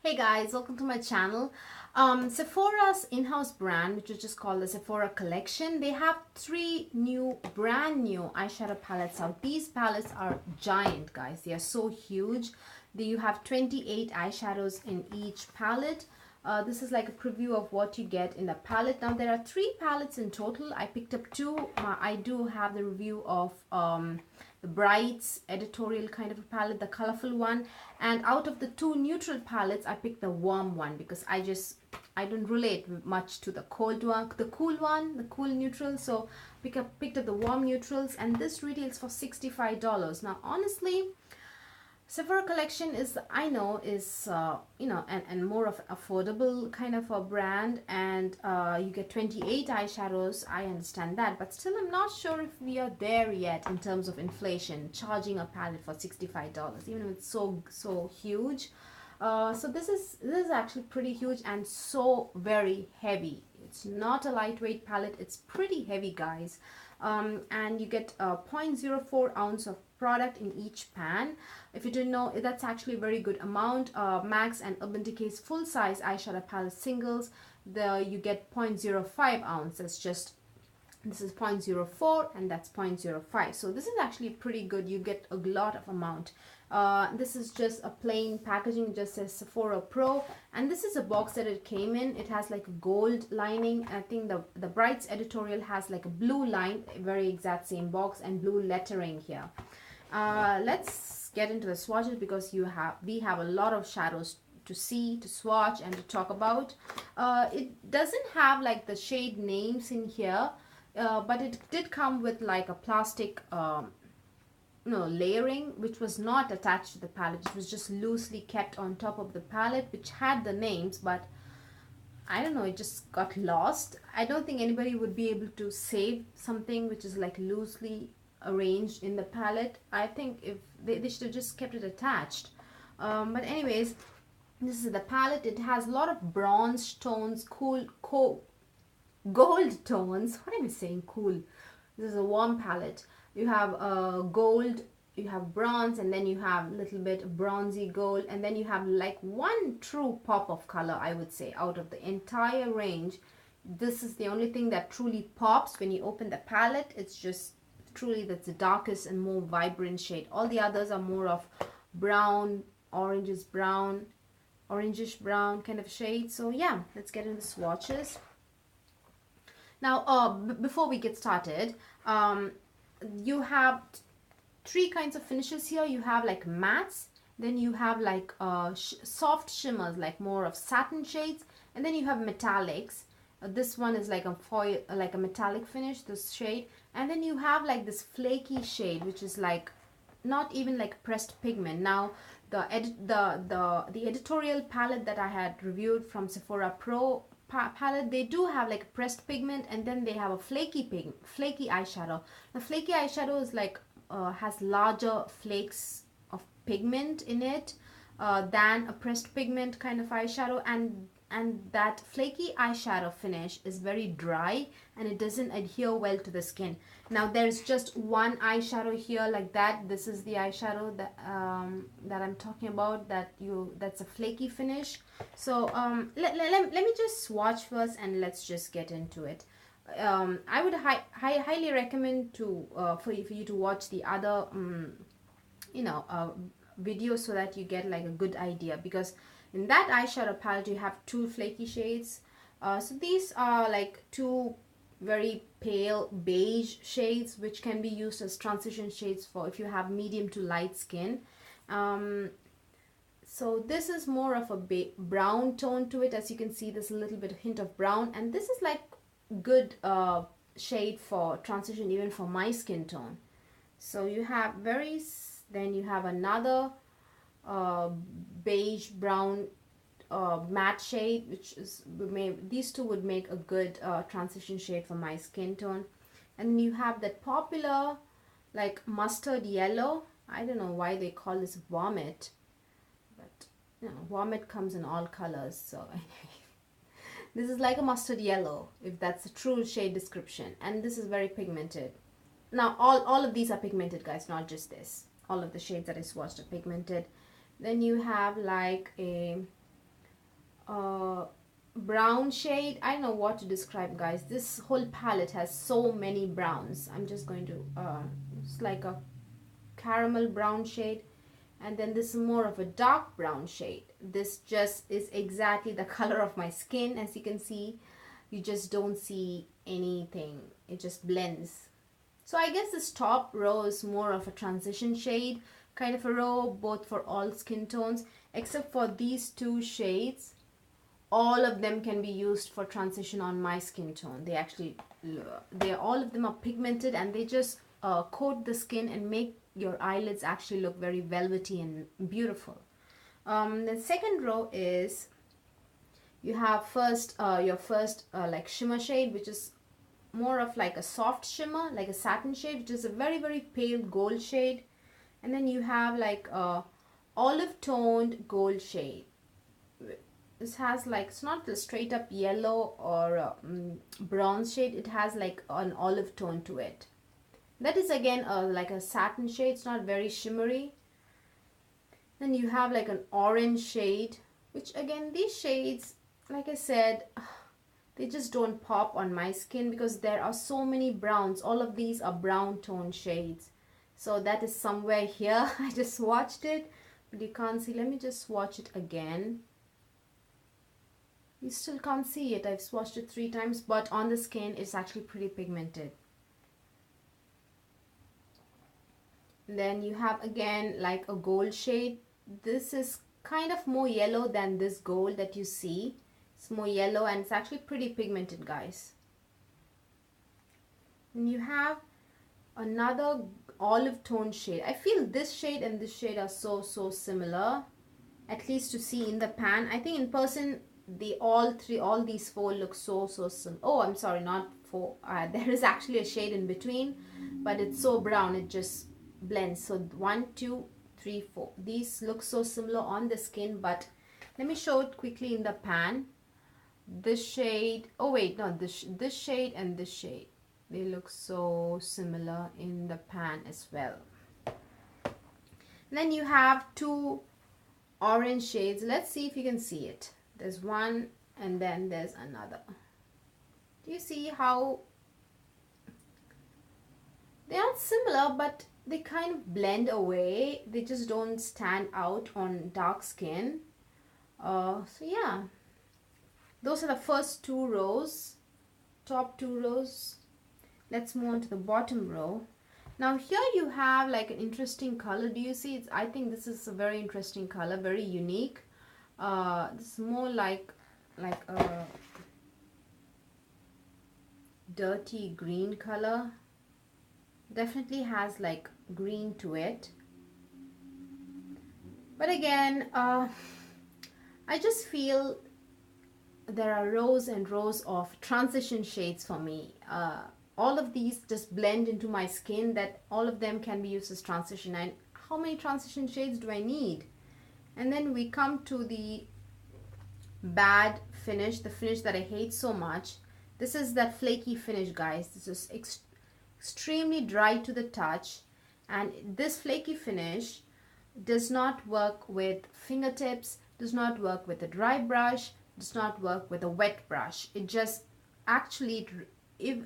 Hey guys, welcome to my channel. Sephora's in-house brand, which is just called the Sephora Collection, they have three brand new eyeshadow palettes out. These palettes are giant, guys. They are so huge. You have 28 eyeshadows in each palette. This is like a preview of what you get in the palette. Now there are three palettes in total. I picked up two. I do have the review of the Brights Editorial kind of a palette, the colorful one, and out of the two neutral palettes I picked the warm one because I don't relate much to the cold one, the cool neutral. So picked up the warm neutrals, and this retails for $65. Now honestly, Sephora Collection is, I know, is and more of affordable kind of a brand, and you get 28 eyeshadows. I understand that, but still I'm not sure if we are there yet in terms of inflation, charging a palette for $65, even if it's so huge. So this is actually pretty huge and so very heavy. It's not a lightweight palette, it's pretty heavy, guys. And you get 0.04 ounce of product in each pan. If you didn't know, that's actually a very good amount. Max and Urban Decay's full size eyeshadow palette singles, you get 0.05 ounce. That's just, this is 0.04 and that's 0.05. So this is actually pretty good. You get a lot of amount. This is just a plain packaging, just says Sephora Pro, and this is a box that it came in. It has like a gold lining. I think the Brights Editorial has like a blue line, very exact same box, and blue lettering here. Let's get into the swatches because we have a lot of shadows to see, to swatch, and to talk about. It doesn't have like the shade names in here, but it did come with like a plastic layering, which was not attached to the palette. It was just loosely kept on top of the palette, which had the names, but I don't know, it just got lost. I don't think anybody would be able to save something which is like loosely arranged in the palette. I think if they should have just kept it attached. But anyways, this is the palette. It has a lot of bronze tones, cool gold tones. What am I saying? Cool. This is a warm palette. You have gold, you have bronze, and then you have a little bit of bronzy gold, and then you have like one true pop of color, I would say, out of the entire range. This is the only thing that truly pops when you open the palette. It's just truly that's the darkest and more vibrant shade. All the others are more of brown, orangish brown kind of shade. So yeah, let's get into swatches. Now before we get started, you have three kinds of finishes here. You have like mattes, then you have like soft shimmers, like more of satin shades, and then you have metallics. This one is like a foil, like a metallic finish, this shade, and then you have like this flaky shade, which is like not even like pressed pigment. Now the editorial palette that I had reviewed from Sephora Pro palette, they do have like pressed pigment, and then they have a flaky eyeshadow. The flaky eyeshadow is like has larger flakes of pigment in it than a pressed pigment kind of eyeshadow, and that flaky eyeshadow finish is very dry and it doesn't adhere well to the skin. Now there's just one eyeshadow here like that. This is the eyeshadow that I'm talking about, that's a flaky finish. So let me just swatch first and let's just get into it. I would highly recommend for you to watch the other videos so that you get like a good idea, because in that eyeshadow palette you have two flaky shades. So these are like two very pale beige shades which can be used as transition shades for if you have medium to light skin. So this is more of a brown tone to it. As you can see, there's a little bit of hint of brown, and this is like good shade for transition even for my skin tone. So you have then you have another beige brown matte shade, which is these two would make a good transition shade for my skin tone. And you have that popular like mustard yellow. I don't know why they call this vomit, but vomit comes in all colors. So this is like a mustard yellow, if that's a true shade description, and this is very pigmented. Now all of these are pigmented, guys, not just this. All of the shades that I swatched are pigmented. Then you have like a brown shade. I don't know what to describe, guys. This whole palette has so many browns. I'm just going to it's like a caramel brown shade, and then this is more of a dark brown shade. This just is exactly the color of my skin. As you can see, you just don't see anything, it just blends. So I guess this top row is more of a transition shade kind of a row, both for all skin tones, except for these two shades. All of them can be used for transition on my skin tone. They actually, all of them are pigmented, and they just coat the skin and make your eyelids actually look very velvety and beautiful. The second row is, you have first your first like shimmer shade, which is more of like a soft shimmer, like a satin shade, which is a very very pale gold shade. And then you have like a olive toned gold shade. This has like, it's not the straight up yellow or bronze shade, it has like an olive tone to it. That is again like a satin shade, it's not very shimmery. Then you have like an orange shade, which again, these shades, like I said, they just don't pop on my skin because there are so many browns. All of these are brown tone shades. So that is somewhere here. I just swatched it, but you can't see. Let me just swatch it again. You still can't see it. I've swatched it 3 times, but on the skin it's actually pretty pigmented. Then you have again like a gold shade. This is kind of more yellow than this gold that you see. It's more yellow and it's actually pretty pigmented, guys. And you have another olive tone shade. I feel this shade and this shade are so similar, at least to see in the pan. I think in person all these 4 look so similar. Oh, I'm sorry, not 4. There is actually a shade in between, but it's so brown it just blends. So 1 2 3 4, these look so similar on the skin, but let me show it quickly in the pan. This shade, oh wait, no, this shade and this shade, they look so similar in the pan as well. Then you have 2 orange shades. Let's see if you can see it. There's one and then there's another. Do you see how they aren't similar, but they kind of blend away. They just don't stand out on dark skin. So yeah, those are the first 2 rows, top 2 rows. Let's move on to the bottom row. Now here you have like an interesting color. Do you see? I think this is a very interesting color, very unique. This is more like a dirty green color. Definitely has like green to it. But again, I just feel there are rows and rows of transition shades for me. All of these just blend into my skin, that all of them can be used as transition. And how many transition shades do I need? And then we come to the bad finish, the finish that I hate so much. This is that flaky finish, guys. This is extremely dry to the touch, and this flaky finish does not work with fingertips, does not work with a dry brush, does not work with a wet brush. It just actually, if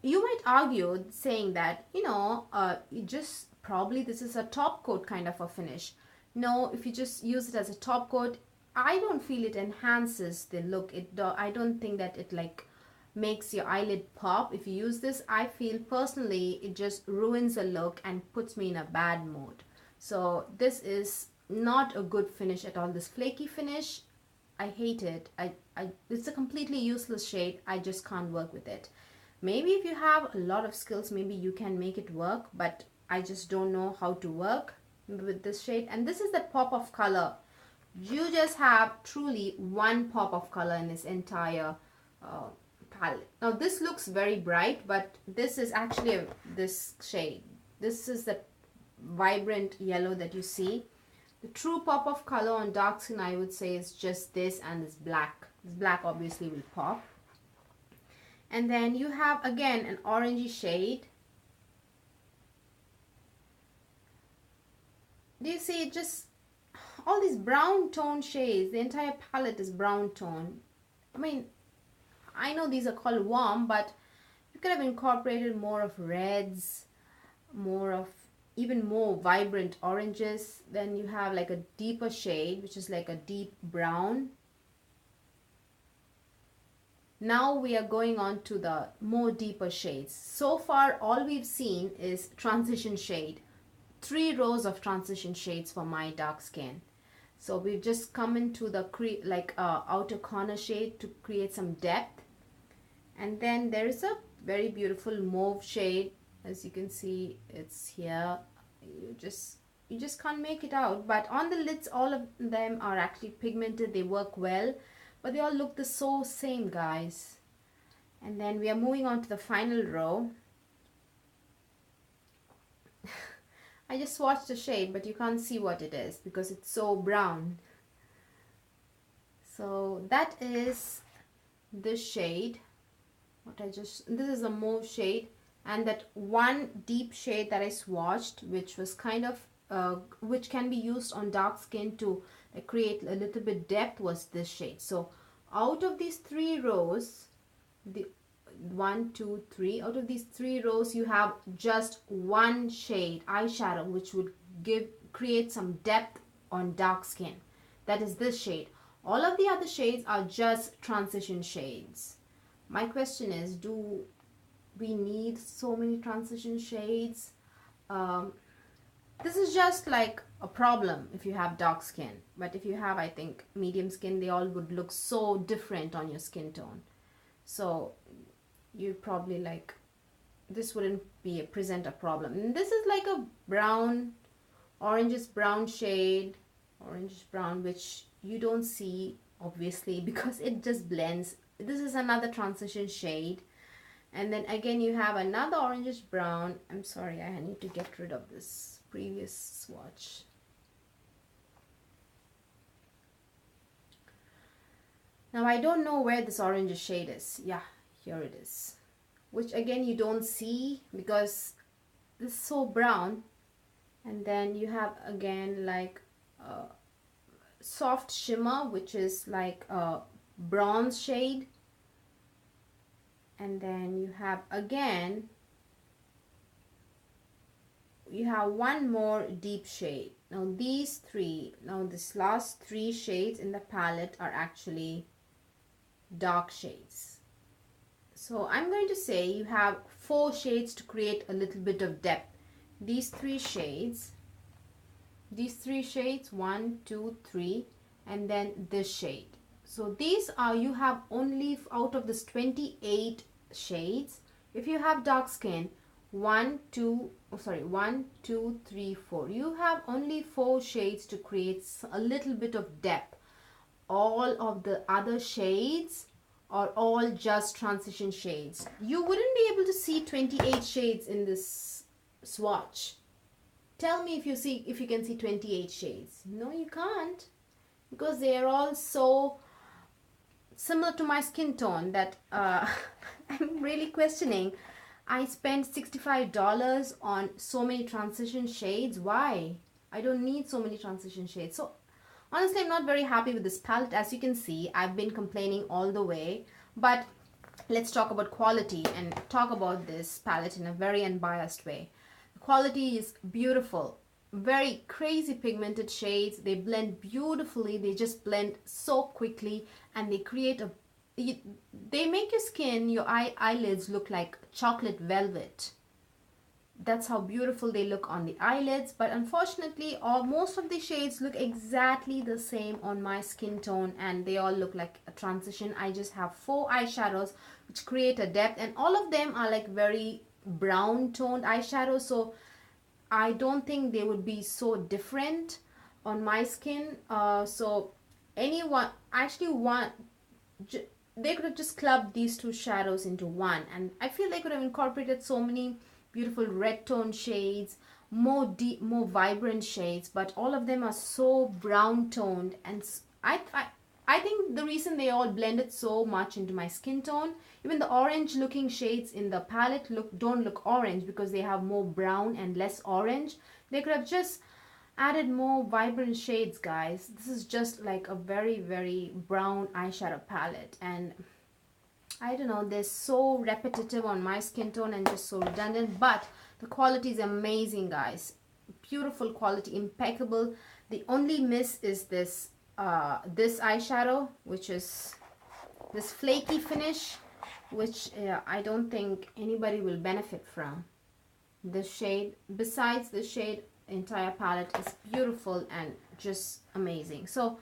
you might argue saying that, you know, it just probably this is a top coat kind of a finish. No, if you just use it as a top coat, I don't feel it enhances the look. I don't think that it like makes your eyelid pop. If you use this, I feel personally it just ruins the look and puts me in a bad mood. So this is not a good finish at all. This flaky finish, I hate it. It's a completely useless shade. I just can't work with it. Maybe if you have a lot of skills, maybe you can make it work, but I just don't know how to work with this shade. And this is the pop of color. You just have truly one pop of color in this entire palette. Now this looks very bright, but this is actually this shade. This is the vibrant yellow that you see. The true pop of color on dark skin, I would say, is just this and this black. This black obviously will pop. And then you have again an orangey shade. Do you see it? Just all these brown tone shades. The entire palette is brown tone. I mean, I know these are called warm, but you could have incorporated more of reds, more of even more vibrant oranges. Then you have like a deeper shade, which is like a deep brown. Now we are going on to the more deeper shades. So far, all we've seen is transition shade. 3 rows of transition shades for my dark skin. So we've just come into the outer corner shade to create some depth. And then there is a very beautiful mauve shade. As you can see, it's here. You just can't make it out. But on the lids, all of them are actually pigmented. They work well. But they all look the so same, guys. And then we are moving on to the final row. I just swatched the shade, but you can't see what it is because it's so brown. So that is this shade. This is a mauve shade, and that one deep shade that I swatched, which was kind of which can be used on dark skin to create a little bit depth, was this shade. So out of these 3 rows, the 1, 2, 3, out of these 3 rows you have just one shade eyeshadow which would create some depth on dark skin. That is this shade. All of the other shades are just transition shades. My question is, do we need so many transition shades? This is just like a problem if you have dark skin, but if you have, I think, medium skin, they all would look so different on your skin tone. So you probably like, this wouldn't present a problem. And this is like a brown, orangish brown shade, orangish brown, which you don't see obviously because it just blends. This is another transition shade. And then again you have another orangish brown. I'm sorry, I need to get rid of this previous swatch. Now I don't know where this orangish shade is. Yeah, here it is. Which again you don't see because this is so brown. And then you have again like a soft shimmer, which is like a bronze shade. And then you have again, you have one more deep shade. Now this last 3 shades in the palette are actually dark shades. So I'm going to say you have 4 shades to create a little bit of depth. These 3 shades, 1, 2, 3, and then this shade. So these are, you have only out of this 28 shades, if you have dark skin, 1, 2, 3, 4, you have only 4 shades to create a little bit of depth. All of the other shades are all just transition shades. You wouldn't be able to see 28 shades in this swatch. Tell me if you can see 28 shades. No, you can't, because they are all so similar to my skin tone that I'm really questioning. I spent $65 on so many transition shades. Why? I don't need so many transition shades. So honestly, I'm not very happy with this palette. As you can see, I've been complaining all the way. But let's talk about quality and talk about this palette in a very unbiased way. The quality is beautiful. Very crazy pigmented shades. They blend beautifully. They just blend so quickly, and they create they make your skin, your eyelids look like chocolate velvet. That's how beautiful they look on the eyelids. But unfortunately, most of the shades look exactly the same on my skin tone, and they all look like a transition. I just have 4 eyeshadows which create a depth, and all of them are like very brown toned eyeshadows, so I don't think they would be so different on my skin. So anyone actually they could have just clubbed these 2 shadows into one, and I feel they could have incorporated so many beautiful red tone shades, more deep, more vibrant shades, but all of them are so brown toned. And I think the reason they all blended so much into my skin tone, even the orange looking shades in the palette don't look orange because they have more brown and less orange. They could have just added more vibrant shades, guys. This is just like a very brown eyeshadow palette, and I don't know, they're so repetitive on my skin tone and just so redundant, but the quality is amazing, guys. Beautiful quality, impeccable. The only miss is this this eyeshadow, which is this flaky finish, which I don't think anybody will benefit from. The shade, besides the shade, entire palette is beautiful and just amazing. So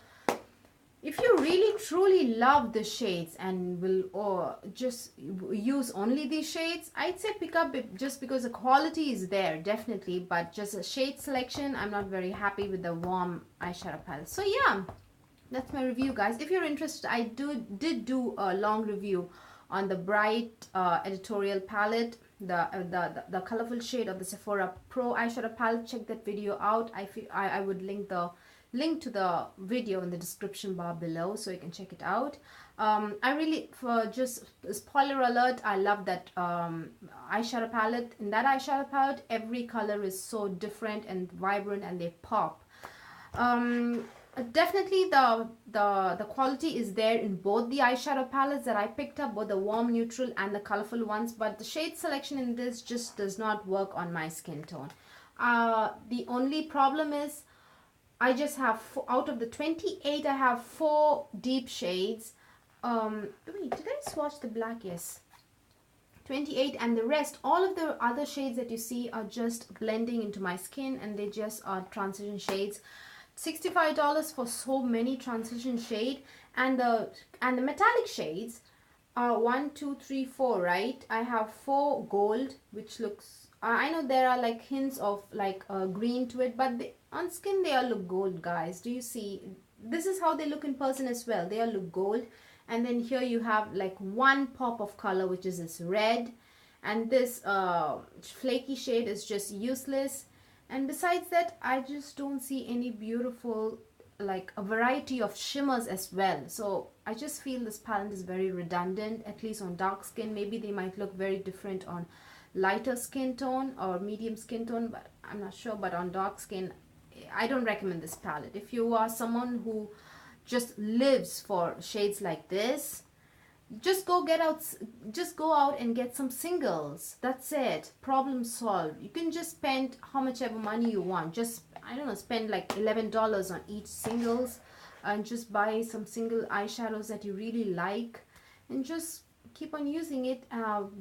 if you really truly love the shades and will or just use only these shades, I'd say pick up it just because the quality is there, definitely, but just a shade selection, I'm not very happy with the warm eyeshadow palette. So yeah, that's my review, guys. If you're interested, I did do a long review on the bright editorial palette, the colorful shade of the Sephora Pro eyeshadow palette. Check that video out. I would link to the video in the description bar below, so you can check it out. I really, for just spoiler alert, I love that eyeshadow palette. In that eyeshadow palette, every color is so different and vibrant, and they pop. Definitely the quality is there in both the eyeshadow palettes that I picked up, both the warm neutral and the colorful ones, but the shade selection in this just does not work on my skin tone. The only problem is I just have out of the 28, I have 4 deep shades. Wait, did I swatch the black? Yes. 28, and the rest, all of the other shades that you see are just blending into my skin, and they just are transition shades. $65 for so many transition shade, and the metallic shades are 1, 2, 3, 4, right? I have 4 gold, which looks, I know there are like hints of like green to it, but on skin they all look gold, guys. Do you see? This is how they look in person as well. They all look gold. And then here you have like one pop of color, which is this red, and this flaky shade is just useless. And besides that, I just don't see any beautiful, like a variety of shimmers as well. So I just feel this palette is very redundant, at least on dark skin. Maybe they might look very different on lighter skin tone or medium skin tone, but I'm not sure. But on dark skin, I don't recommend this palette. If you are someone who just lives for shades like this, just go out and get some singles. That's it. Problem solved. You can just spend how much ever money you want. Just, I don't know, spend like $11 on each singles, and just buy some single eyeshadows that you really like, and just keep on using it.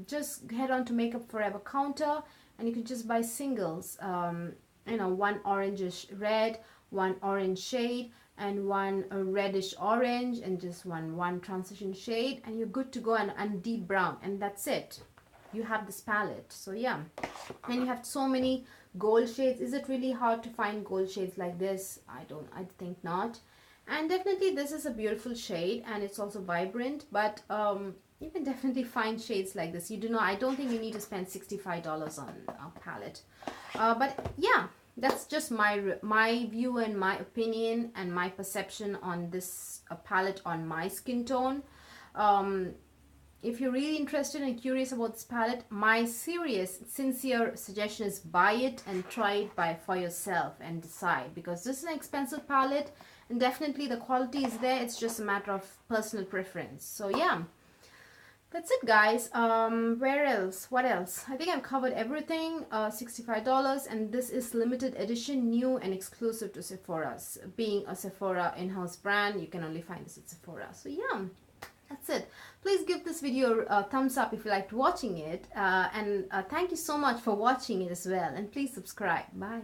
Just head on to Makeup Forever counter, and you can just buy singles. You know, one orangish red, one orange shade, and one reddish orange, and just one transition shade, and you're good to go, and deep brown, and that's it. You have this palette. So yeah, and you have so many gold shades. Is it really hard to find gold shades like this? I think not. And definitely this is a beautiful shade, and it's also vibrant, but you can definitely find shades like this. You do not, I don't think you need to spend $65 on a palette. But yeah, that's just my view and my opinion and my perception on this palette on my skin tone. If you're really interested and curious about this palette, my serious, sincere suggestion is buy it and try it for yourself and decide, because this is an expensive palette, and definitely the quality is there. It's just a matter of personal preference. So yeah, that's it, guys. Where else? What else? I think I've covered everything. $65, and this is limited edition, new and exclusive to Sephora's. Being a Sephora in-house brand, you can only find this at Sephora. So yeah, that's it. Please give this video a thumbs up if you liked watching it, and thank you so much for watching it as well, and please subscribe. Bye.